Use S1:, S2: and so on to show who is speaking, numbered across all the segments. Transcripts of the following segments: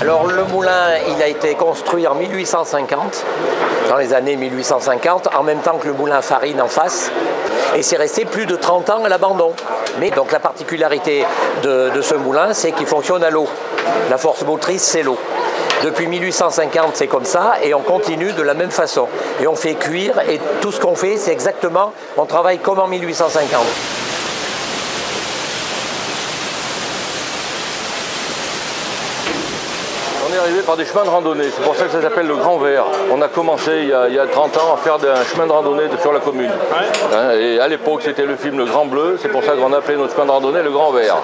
S1: Alors le moulin, il a été construit en 1850, dans les années 1850, en même temps que le moulin à farine en face. Et c'est resté plus de 30 ans à l'abandon. Mais donc la particularité de ce moulin, c'est qu'il fonctionne à l'eau. La force motrice, c'est l'eau. Depuis 1850, c'est comme ça, et on continue de la même façon. Et on fait cuire, et tout ce qu'on fait, c'est exactement, on travaille comme en 1850.
S2: On est arrivé par des chemins de randonnée, c'est pour ça que ça s'appelle le Grand Vert. On a commencé il y a 30 ans à faire un chemin de randonnée sur la commune. Hein, et à l'époque, c'était le film Le Grand Bleu, c'est pour ça qu'on appelait notre chemin de randonnée le Grand Vert.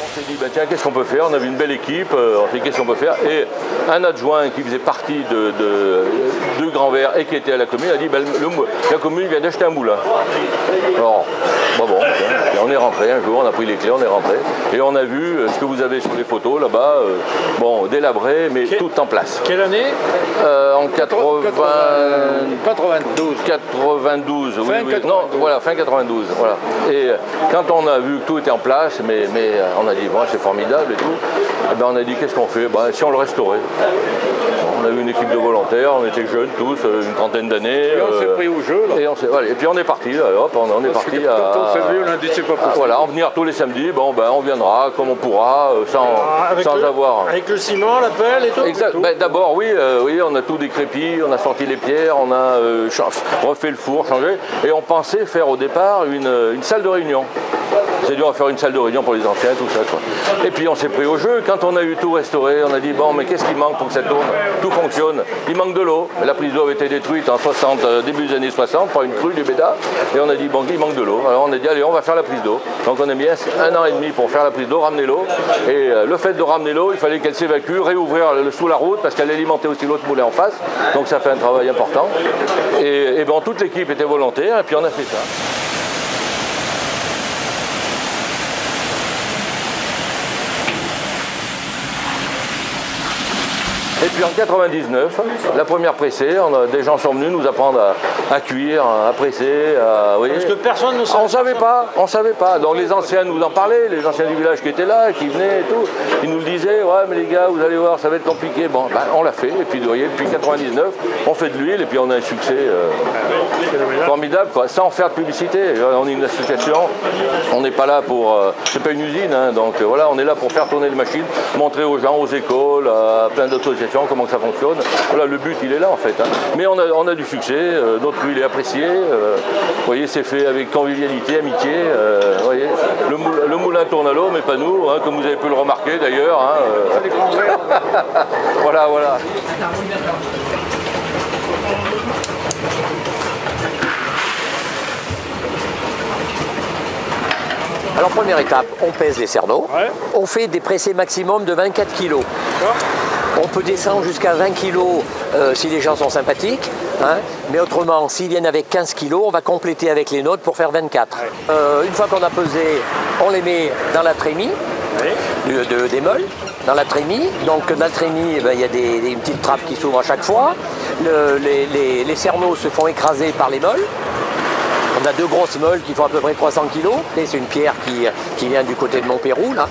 S2: On s'est dit, ben tiens, qu'est-ce qu'on peut faire? On avait une belle équipe, on s'est dit, qu'est-ce qu'on peut faire? Et un adjoint qui faisait partie de Grand Vert et qui était à la commune a dit, ben, la commune vient d'acheter un moulin. Alors, bon, et on est rentré un jour, on a pris les clés, on est rentré, et on a vu ce que vous avez sur les photos là-bas, bon, délabré, mais tout en place.
S3: Quelle année?
S2: En 92, oui, oui. Non, voilà, fin 92, voilà. Et quand on a vu que tout était en place, mais on a dit, bon, c'est formidable et tout, et ben on a dit, qu'est-ce qu'on fait? Ben, si on le restaurait. On a eu une équipe de volontaires, on était jeunes tous, une trentaine d'années.
S3: Et on s'est pris au jeu, là.
S2: Et puis on est parti, là, hop, on est parti à...
S3: Quand on s'est vu, on a dit, c'est pas possible.
S2: Voilà, en venir tous les samedis, bon, ben, on viendra comme on pourra, sans avoir...
S3: Avec le ciment, la pelle et tout.
S2: Exact. Ben, d'abord, oui, on a tout décrépit, on a sorti les pierres, on a refait le four, changé, et on pensait faire au départ une salle de réunion. C'est dit, on va faire une salle de réunion pour les anciens, tout ça, quoi. Et puis on s'est pris au jeu. Quand on a eu tout restauré, on a dit, bon, mais qu'est-ce qui manque pour que ça tourne? Tout fonctionne. Il manque de l'eau. La prise d'eau avait été détruite en début des années 60 par une crue du Béda. Et on a dit, bon, il manque de l'eau. Alors on a dit, allez, on va faire la prise d'eau. Donc on a mis 1 an et demi pour faire la prise d'eau, ramener l'eau. Et le fait de ramener l'eau, il fallait qu'elle s'évacue, réouvrir sous la route, parce qu'elle alimentait aussi l'autre moulin en face. Donc ça fait un travail important. Et bon, toute l'équipe était volontaire, et puis on a fait ça. Et puis en 99, la première pressée, des gens sont venus nous apprendre à cuire, à presser, oui.
S3: Parce que personne ne savait.
S2: On savait pas. Donc les anciens nous en parlaient, les anciens du village qui étaient là, qui venaient et tout. Ils nous le disaient, ouais mais les gars, vous allez voir, ça va être compliqué. Bon, ben, on l'a fait, et puis vous voyez, depuis 99, on fait de l'huile, et puis on a un succès formidable, quoi, sans faire de publicité. On est une association, on n'est pas là pour... c'est pas une usine, hein, donc voilà, on est là pour faire tourner les machines, montrer aux gens, aux écoles, à plein d'autres associations, comment ça fonctionne. Voilà, le but il est là en fait. Hein. Mais on a du succès, notre huile est appréciée. Vous voyez, c'est fait avec convivialité, amitié. Vous voyez, le moulin tourne à l'eau, mais pas nous, hein, comme vous avez pu le remarquer d'ailleurs. Hein, voilà, voilà.
S1: Alors première étape, on pèse les cerneaux. Ouais. On fait des pressés maximum de 24 kg. On peut descendre jusqu'à 20 kg si les gens sont sympathiques, hein. Mais autrement, s'ils viennent avec 15 kg, on va compléter avec les nôtres pour faire 24. Une fois qu'on a pesé, on les met dans la trémie, des meules, dans la trémie. Donc dans la trémie, ben, il y a une petite trappe qui s'ouvre à chaque fois. Les cerneaux se font écraser par les meules. On a 2 grosses meules qui font à peu près 300 kg. C'est une pierre qui vient du côté de Montpérou, là.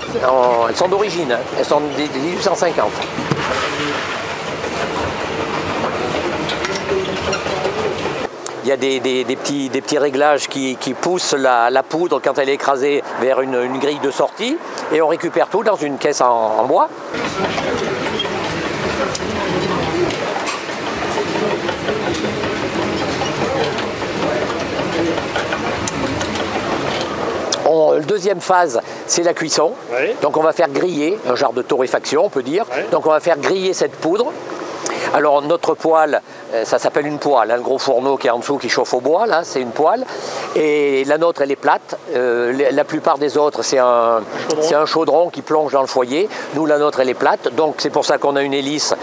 S1: Elles sont d'origine, hein. Elles sont de 1850. Il y a des petits réglages qui poussent la poudre quand elle est écrasée vers une grille de sortie. Et on récupère tout dans une caisse en bois. La deuxième phase, c'est la cuisson. Oui. Donc on va faire griller, un genre de torréfaction on peut dire. Oui. Donc on va faire griller cette poudre. Alors notre poêle, ça s'appelle une poêle, hein, le gros fourneau qui est en dessous qui chauffe au bois, là c'est une poêle. Et la nôtre elle est plate, la plupart des autres c'est un chaudron qui plonge dans le foyer. Nous la nôtre elle est plate, donc c'est pour ça qu'on a une hélice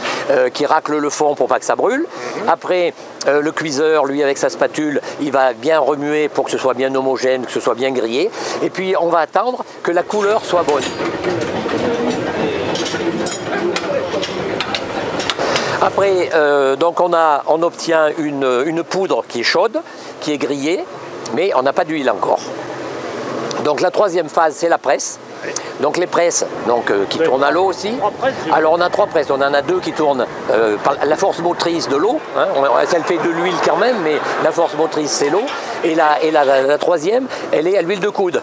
S1: qui racle le fond pour pas que ça brûle. Après le cuiseur, lui avec sa spatule, il va bien remuer pour que ce soit bien homogène, que ce soit bien grillé. Et puis on va attendre que la couleur soit bonne. Après, donc on obtient une poudre qui est chaude, qui est grillée, mais on n'a pas d'huile encore. Donc la troisième phase, c'est la presse. Donc les presses qui tournent à l'eau aussi. Alors on a 3 presses, on en a 2 qui tournent par la force motrice de l'eau. Hein. Elle fait de l'huile quand même, mais la force motrice c'est l'eau. Et la troisième, elle est à l'huile de coude.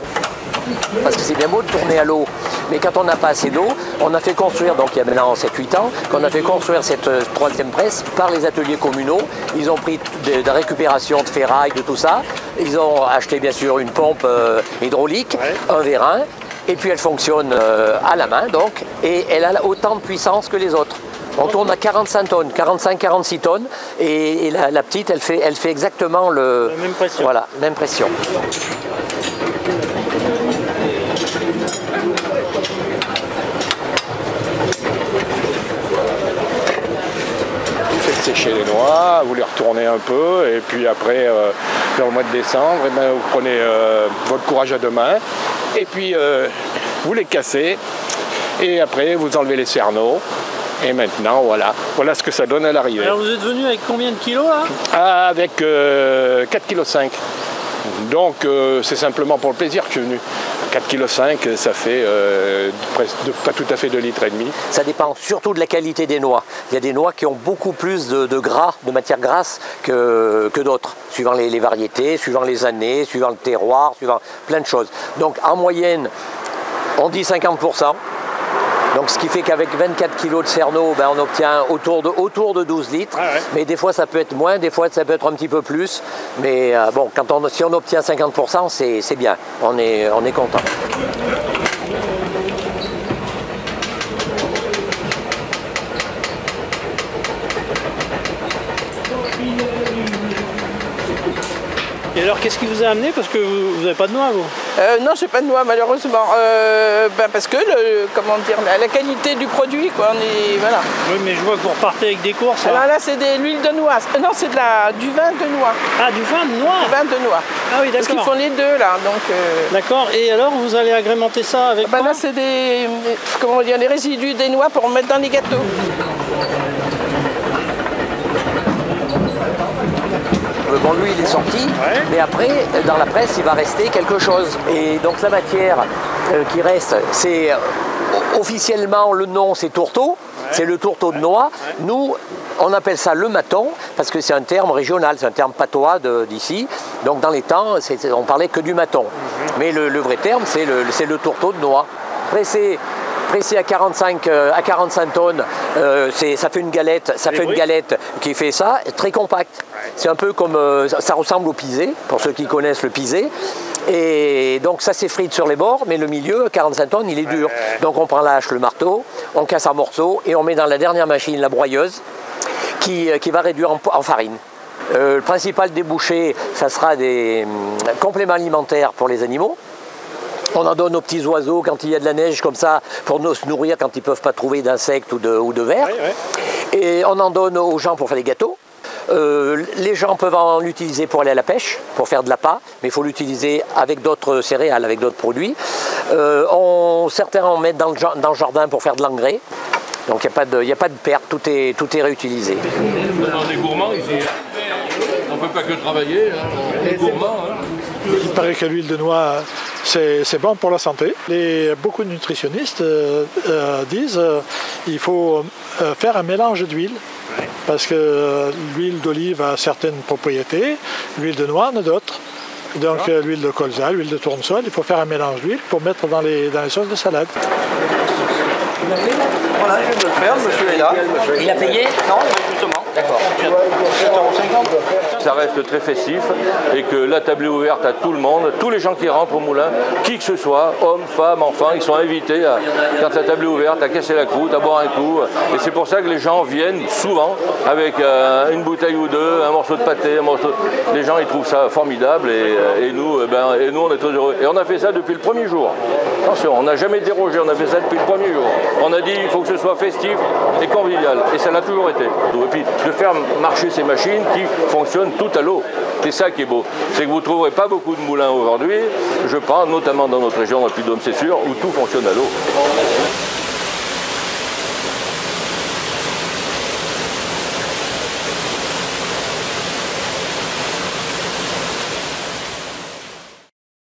S1: Parce que c'est bien beau de tourner à l'eau, mais quand on n'a pas assez d'eau, on a fait construire, donc il y a maintenant 7-8 ans, qu'on a fait construire cette troisième presse par les ateliers communaux. Ils ont pris de récupération de ferraille, de tout ça. Ils ont acheté bien sûr une pompe hydraulique, un vérin, et puis elle fonctionne à la main, donc, et elle a autant de puissance que les autres. On tourne à 45 tonnes, 45-46 tonnes, et la petite, elle fait exactement la
S3: même pression.
S1: Voilà, même pression.
S3: Sécher les noix, vous les retournez un peu et puis après vers le mois de décembre, eh bien, vous prenez votre courage à 2 mains et puis vous les cassez et après vous enlevez les cerneaux et maintenant voilà ce que ça donne à l'arrivée.
S4: Alors vous êtes venu avec combien de kilos là?
S3: Avec 4,5 kg. Donc c'est simplement pour le plaisir que je suis venu. 4,5 kg, ça fait pas tout à fait 2,5 litres.
S1: Ça dépend surtout de la qualité des noix. Il y a des noix qui ont beaucoup plus de gras, de matière grasse que d'autres, suivant les variétés, suivant les années, suivant le terroir, suivant plein de choses. Donc en moyenne, on dit 50%. Donc ce qui fait qu'avec 24 kg de cerneau, on obtient autour de 12 litres. Ah ouais. Mais des fois ça peut être moins, des fois ça peut être un petit peu plus. Mais bon, si on obtient 50%, c'est bien. On est content.
S4: Et alors, qu'est-ce qui vous a amené? Parce que vous n'avez pas de noix, vous?
S5: Non, j'ai pas de noix, malheureusement. Parce que, la qualité du produit, quoi, voilà.
S4: Oui, mais je vois que vous repartez avec des courses.
S5: Alors là, c'est de l'huile de noix. Non, c'est du vin de noix.
S4: Ah, du vin de noix?
S5: Du vin de noix.
S4: Ah oui, d'accord.
S5: Parce qu'ils font les deux, là, donc...
S4: D'accord, et alors, vous allez agrémenter ça avec quoi?
S5: Là, c'est les résidus des noix pour mettre dans les gâteaux.
S1: Bon, lui, il est sorti, mais après, dans la presse, il va rester quelque chose. Et donc, la matière qui reste, c'est officiellement, le nom, c'est tourteau. C'est le tourteau de noix. Nous, on appelle ça le maton, parce que c'est un terme régional, c'est un terme patois d'ici. Donc, dans les temps, on parlait que du maton. Mais le vrai terme, c'est le tourteau de noix. Pressé à 45 tonnes, ça fait une galette, qui fait ça, très compacte. C'est un peu comme, ça ressemble au pisé, pour ceux qui connaissent le pisé. Et donc ça s'effrite sur les bords, mais le milieu, 45 tonnes, il est dur. Donc on prend la hache, le marteau, on casse en morceaux et on met dans la dernière machine, la broyeuse, qui va réduire en farine. Le principal débouché, ça sera des compléments alimentaires pour les animaux. On en donne aux petits oiseaux quand il y a de la neige comme ça pour se nourrir quand ils ne peuvent pas trouver d'insectes ou de vers. Et on en donne aux gens pour faire des gâteaux. Les gens peuvent en l'utiliser pour aller à la pêche, pour faire de l'appât, mais il faut l'utiliser avec d'autres céréales, avec d'autres produits. Certains en mettent dans le jardin pour faire de l'engrais. Donc il n'y a pas de perte, tout est réutilisé.
S2: On est gourmands ici. On ne peut pas que travailler, hein. On est gourmands. Hein.
S6: Il paraît que l'huile de noix, c'est bon pour la santé. Beaucoup de nutritionnistes disent qu'il faut faire un mélange d'huile. Parce que l'huile d'olive a certaines propriétés, l'huile de noix en a d'autres. Donc l'huile de colza, l'huile de tournesol, il faut faire un mélange d'huile pour mettre dans les sauces de salade.
S7: Voilà, je viens de le faire, le monsieur est là.
S1: Il a payé?
S7: Non, justement.
S1: D'accord.
S7: 7,50 €.
S2: Ça reste très festif et que la table est ouverte à tout le monde, tous les gens qui rentrent au moulin, qui que ce soit, hommes, femmes, enfants, ils sont invités, quand la table est ouverte, à casser la croûte, à boire un coup. Et c'est pour ça que les gens viennent souvent avec une bouteille ou deux, un morceau de pâté, Les gens ils trouvent ça formidable et nous on est très heureux. Et on a fait ça depuis le premier jour. Attention, on n'a jamais dérogé, on a fait ça depuis le premier jour. On a dit il faut que ce soit festif et convivial. Et ça l'a toujours été. Et puis de faire marcher ces machines qui fonctionnent tout à l'eau. C'est ça qui est beau. C'est que vous ne trouverez pas beaucoup de moulins aujourd'hui, je pense, notamment dans notre région, dans le Puy-de-Dôme, c'est sûr, où tout fonctionne à l'eau.